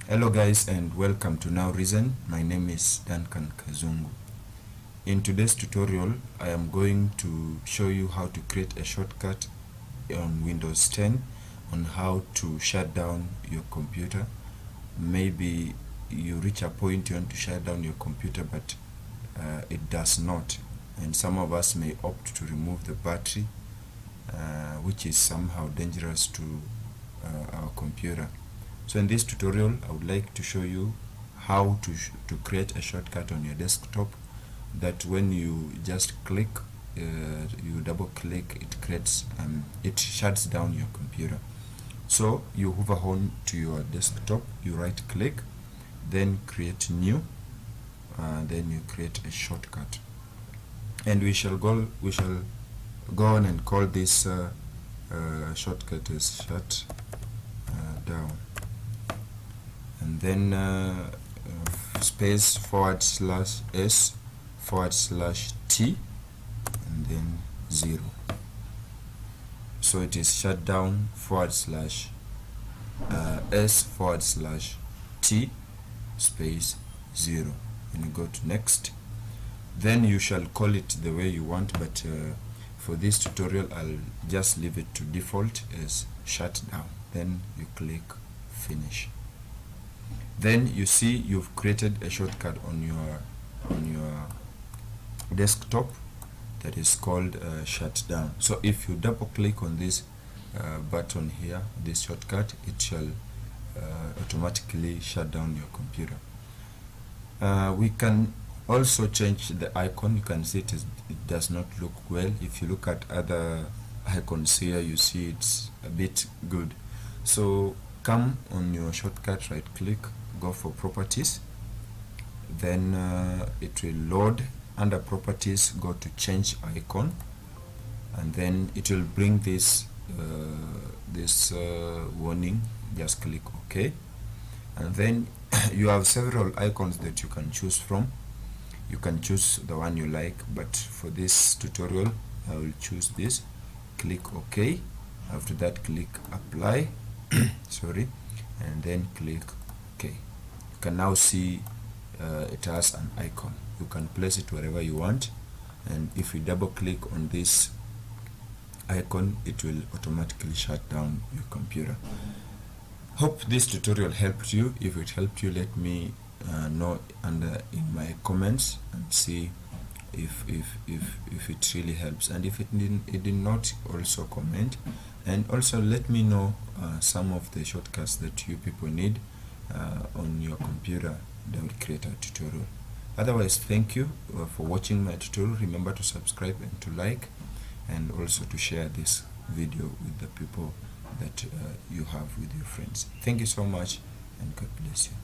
Hello guys and welcome to Now Reason. My name is Duncan Kazungu. In today's tutorial I am going to show you how to create a shortcut on Windows 10 on how to shut down your computer. Maybe you reach a point you want to shut down your computer but it does not, and some of us may opt to remove the battery, which is somehow dangerous to our computer. So in this tutorial I would like to show you how to create a shortcut on your desktop that when you just click, you double click, it creates it shuts down your computer. So you hover on to your desktop, you right click, then create new, then you create a shortcut, and we shall go on and call this shortcut as shut down, and then space /s/t and then 0. So it is shut down /s/t space 0, and you go to next. Then you shall call it the way you want, but for this tutorial I'll just leave it to default as shut down. Then you click finish. Then you see you've created a shortcut on your desktop that is called shutdown. So if you double click on this button here, this shortcut, it shall automatically shut down your computer. We can also change the icon. You can see it does not look well. If you look at other icons here, you see it's a bit good. So come on your shortcut, right click, go for properties, then it will load. Under properties, go to change icon, and then it will bring this warning. Just click OK, and then you have several icons that you can choose from. You can choose the one you like, but for this tutorial I will choose this. Click OK. After that, click apply sorry, and then click OK. You can now see it has an icon. You can place it wherever you want, and if you double click on this icon, it will automatically shut down your computer. Hope this tutorial helped you. If it helped you, let me know in my comments and see if it really helps, and if it did not, also comment, and also let me know some of the shortcuts that you people need on your computer. Then we'll create a tutorial. Otherwise, thank you for watching my tutorial. Remember to subscribe and to like, and also to share this video with the people that you have with your friends. Thank you so much, and God bless you.